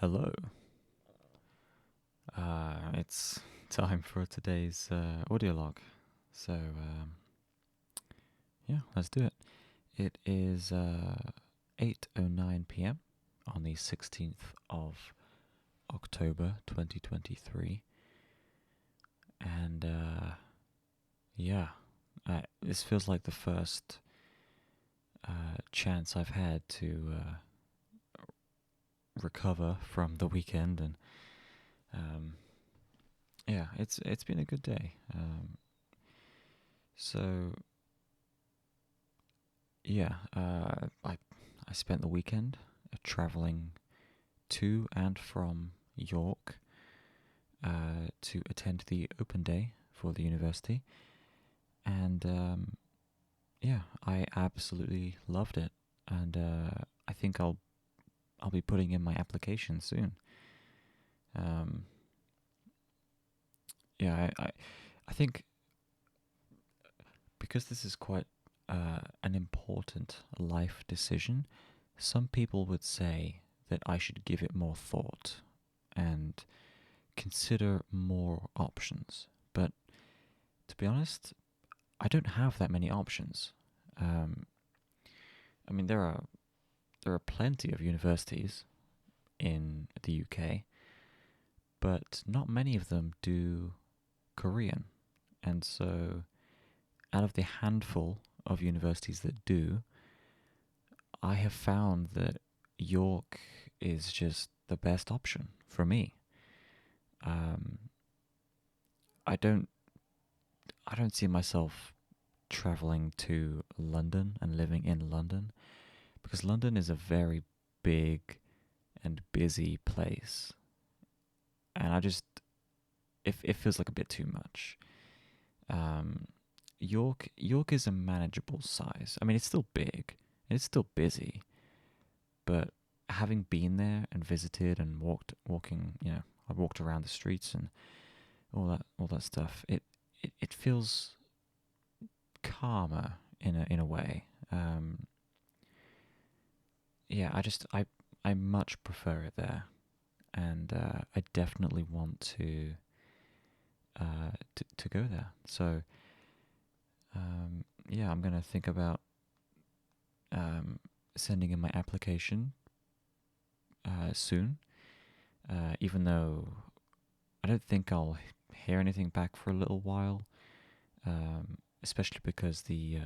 Hello. It's time for today's audio log. Yeah, let's do it. It is 8:09 p.m. on the 16th of October 2023. And yeah, this feels like the first chance I've had to recover from the weekend. And um, yeah, it's been a good day. So Yeah, I spent the weekend traveling to and from York to attend the open day for the university, and yeah, I absolutely loved it, and I think I'll be putting in my application soon. Um, yeah, I think because this is quite an important life decision, some people would say that I should give it more thought and consider more options. But to be honest, I don't have that many options. Um, I mean, there are plenty of universities in the UK, but not many of them do Korean. And so, out of the handful of universities that do, I have found that York is just the best option for me. Um, I don't I don't see myself traveling to London and living in London because London is a very big and busy place, and it feels like a bit too much. Um, York is a manageable size. I mean, it's still big and it's still busy, but having been there and visited and walking, I walked around the streets and all that stuff. It feels calmer in a way. Yeah, I much prefer it there, and I definitely want to go there. So yeah, I'm gonna think about um, sending in my application soon. Even though I don't think I'll hear anything back for a little while, especially because the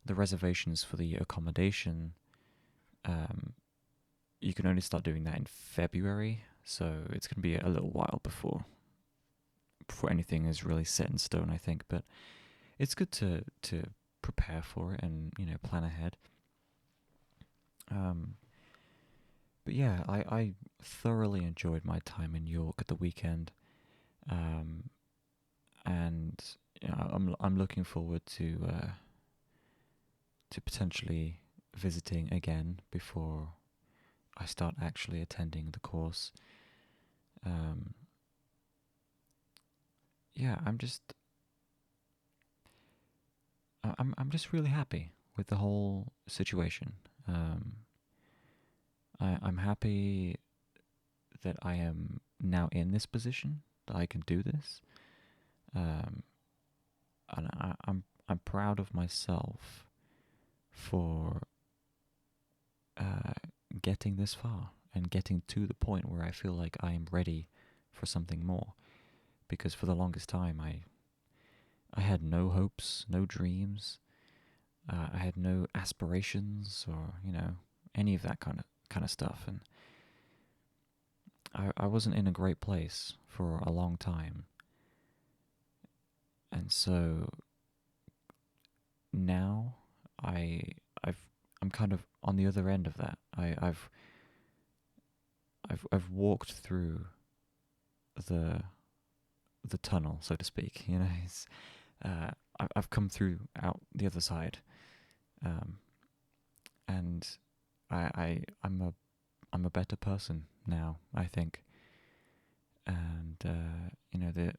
reservations for the accommodation, um, you can only start doing that in February, so it's going to be a little while before anything is really set in stone, I think. But it's good to prepare for it and plan ahead. Um, but yeah, I thoroughly enjoyed my time in York at the weekend, um, and I'm looking forward to potentially visiting again before I start actually attending the course. Um, yeah, I'm just really happy with the whole situation. Um, I'm happy that I am now in this position, that I can do this, um, and I'm proud of myself for uh, getting this far and getting to the point where I feel like I am ready for something more. Because for the longest time, I had no hopes, no dreams. I had no aspirations or any of that kind of stuff, and I wasn't in a great place for a long time. And so now I I've I'm kind of on the other end of that. I've walked through the the tunnel, so to speak. Uh, I've come through out the other side, um, and I'm a better person now, I think. And the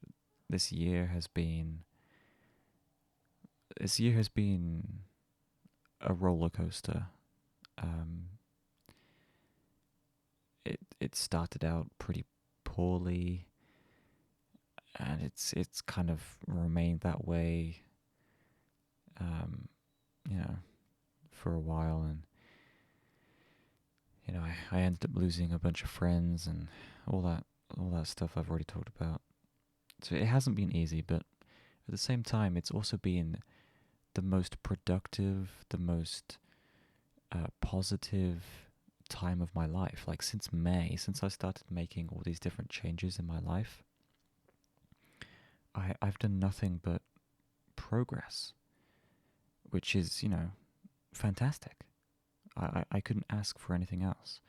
this year has been this year has been a roller coaster. Um, it started out pretty poorly, and it's kind of remained that way, um, you know, for a while. And I ended up losing a bunch of friends and all that all that stuff I've already talked about. So it hasn't been easy, but at the same time, it's also been the most productive, the most positive time of my life. Like since May, since I started making all these different changes in my life, I've done nothing but progress, which is, fantastic. I couldn't ask for anything else.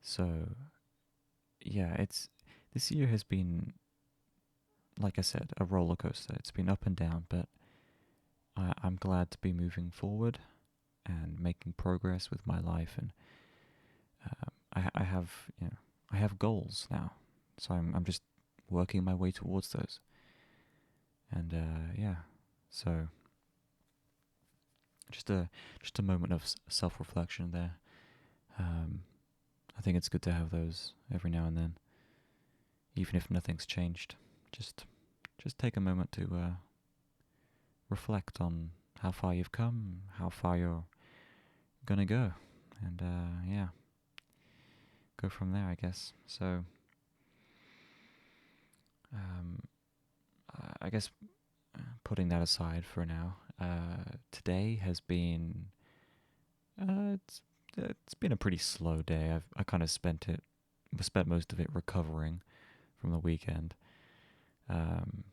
So yeah, this year has been, like I said, a roller coaster. It's been up and down, but I'm glad to be moving forward and making progress with my life. And I have, I have goals now, so I'm just working my way towards those. And yeah, so just a moment of self reflection there. Um, I think it's good to have those every now and then, even if nothing's changed. Just just take a moment to reflect on how far you've come, how far you're gonna go, and yeah, go from there, I guess. So, um, I guess putting that aside for now, today has been it's been a pretty slow day. I kind of spent most of it recovering from the weekend. Um,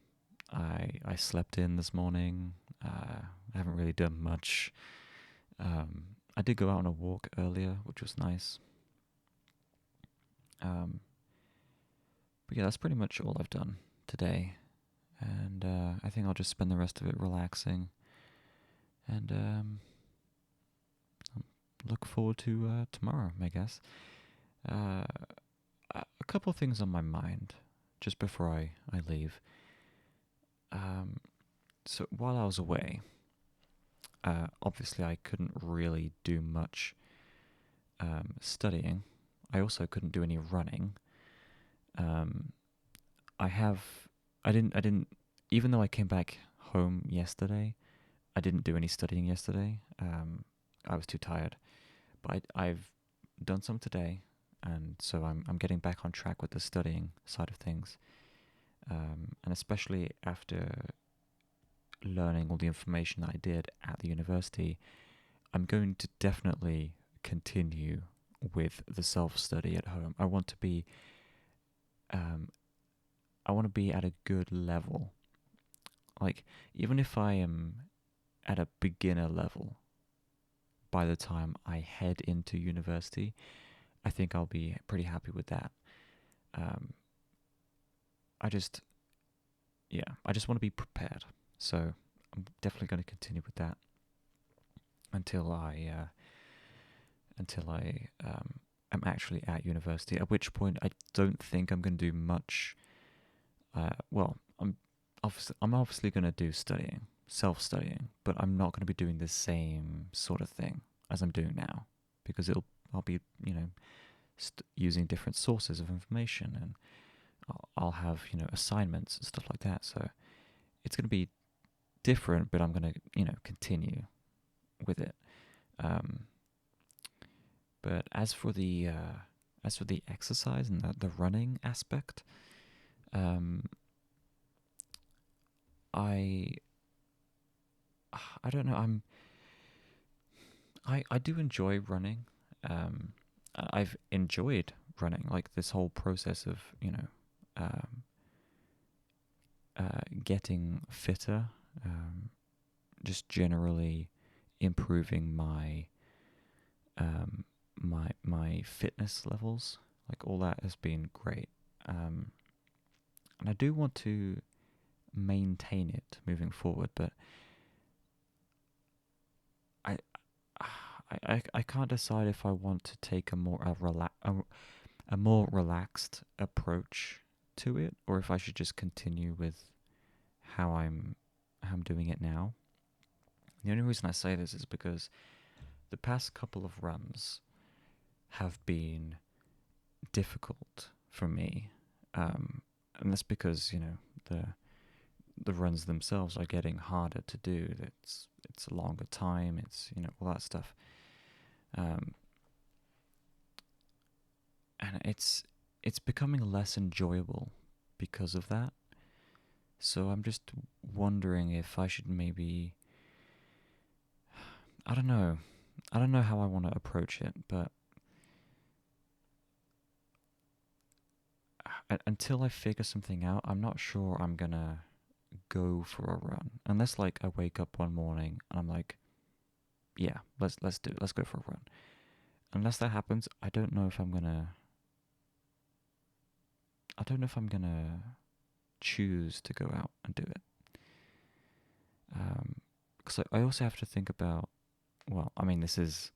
I slept in this morning. I haven't really done much. I did go out on a walk earlier, which was nice. Um, but yeah, that's pretty much all I've done today. And I think I'll just spend the rest of it relaxing and look forward to tomorrow, I guess. Uh, a couple of things on my mind just before I leave. Um, so while I was away, obviously I couldn't really do much studying. I also couldn't do any running. Um, I have, I didn't, even though I came back home yesterday, I didn't do any studying yesterday. I was too tired, but I've done some today, and so I'm getting back on track with the studying side of things, and especially after learning all the information that I did at the university, I'm going to definitely continue with the self study at home. Um, I want to be at a good level. Like even if I am at a beginner level by the time I head into university, I think I'll be pretty happy with that. Um, I just, yeah, I just want to be prepared. So I'm definitely going to continue with that until I am actually at university. At which point, I don't think I'm going to do much. Well, I'm obviously going to do studying, self studying, but I'm not going to be doing the same sort of thing as I'm doing now because I'll be using different sources of information, and I'll have assignments and stuff like that. So it's going to be different, but I'm going to continue with it. Um, but as for the exercise and the running aspect, um, I I don't know. I do enjoy running. Um, I've enjoyed running, like this whole process of um, getting fitter, just generally improving my fitness levels. Like all that has been great, and I do want to maintain it moving forward, but I I can't decide if I want to take a more relaxed approach to it, or if I should just continue with how I'm doing it now. The only reason I say this is because the past couple of runs have been difficult for me, and that's because the runs themselves are getting harder to do. It's a longer time. It's all that stuff, um, and it's becoming less enjoyable because of that. So I'm just wondering if I should maybe, I don't know. I don't know how I want to approach it, but until I figure something out, I'm not sure I'm gonna go for a run. Unless like I wake up one morning and I'm like, yeah, let's do it. Let's go for a run. Unless that happens, I don't know if I'm gonna choose to go out and do it. Because I also have to think about. Well, I mean, this is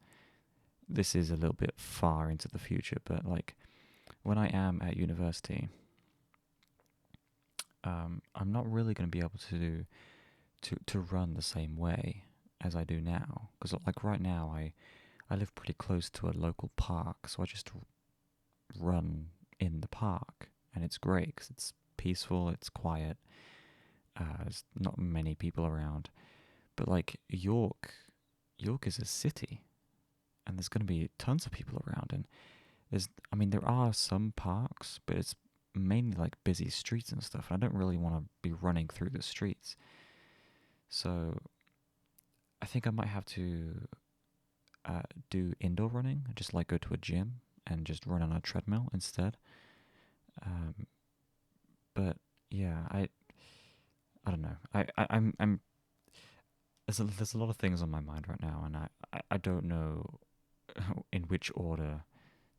a little bit far into the future, but like when I am at university, I'm not really going to be able to run the same way as I do now. Because like right now, I live pretty close to a local park, so I just run in the park, and it's great because it's peaceful, it's quiet, there's not many people around. But like York is a city, and there's going to be tons of people around, and I mean, there are some parks, but it's mainly like busy streets and stuff. And I don't really want to be running through the streets. So I think I might have to do indoor running, just like go to a gym and just run on a treadmill instead. Um, but yeah, I don't know. I'm there's a lot of things on my mind right now, and I don't know in which order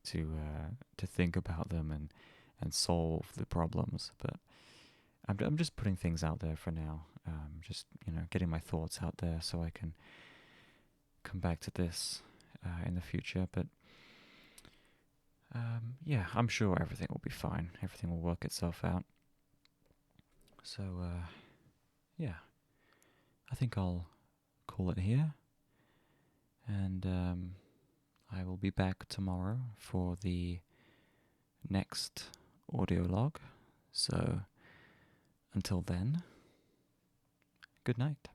to think about them and solve the problems. But I'm just putting things out there for now. Just getting my thoughts out there so I can come back to this in the future. But yeah, I'm sure everything will be fine. Everything will work itself out. So yeah, I think I'll call it here, and I will be back tomorrow for the next audio log. So until then, good night.